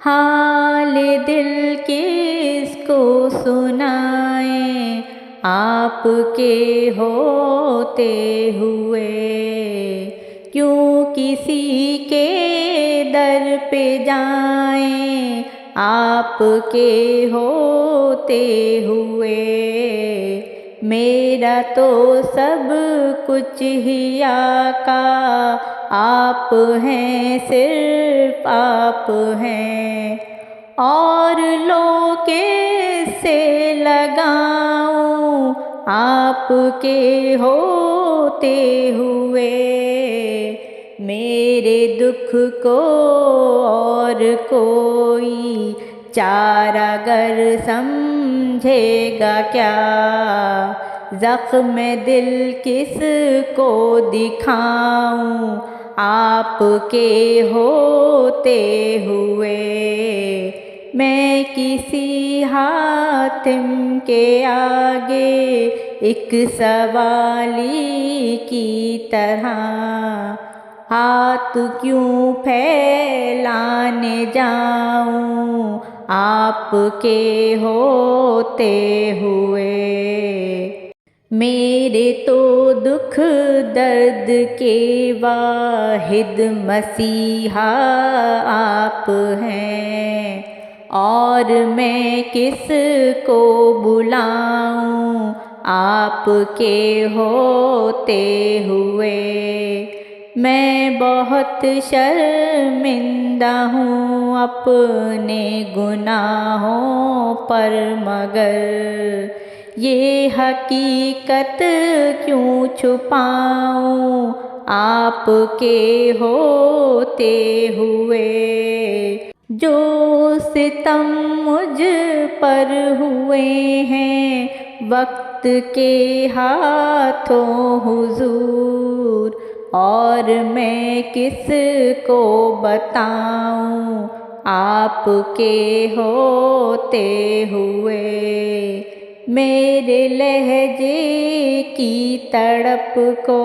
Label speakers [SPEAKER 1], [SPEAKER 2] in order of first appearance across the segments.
[SPEAKER 1] हाल दिल किसको सुनाए, आपके होते हुए। क्यों किसी के दर पे जाएं, आपके होते हुए। मेरा तो सब कुछ ही आका, आप हैं, सिर्फ आप हैं। और लोके से लगाऊं, आपके होते हुए। मेरे दुख को और कोई चारागर समझेगा क्या, ज़ख्म दिल किस को दिखाऊं, आपके होते हुए। मैं किसी हातिम के आगे एक सवाली की तरह हाथ क्यों फैलाने जाऊं, आपके होते हुए। मेरे तो दुख दर्द के वाहिद मसीहा आप हैं, और मैं किस को बुलाऊं, आपके होते हुए। मैं बहुत शर्मिंदा हूँ अपने गुनाहों पर, मगर ये हकीकत क्यों छुपाऊं, आपके होते हुए। जो सितम मुझ पर हुए हैं वक्त के हाथों हुजूर, और मैं किस को बताऊं, आपके होते हुए। मेरे लहजे की तड़प को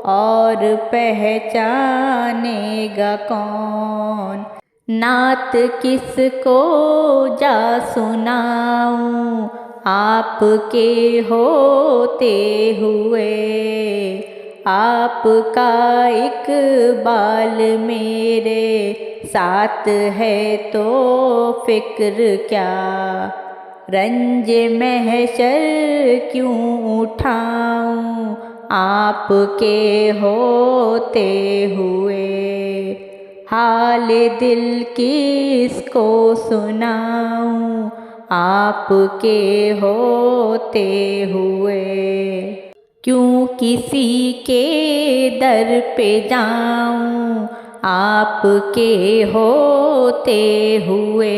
[SPEAKER 1] और पहचानेगा कौन, नात किस को जा सुनाऊं, आपके होते हुए। आपका इकबाल मेरे साथ है तो फिक्र क्या, रंज महशर क्यों उठाऊं, आपके होते हुए। हाल दिल किसको सुनाऊं, आपके होते हुए। क्यों किसी के दर पे जाऊं, आपके होते हुए।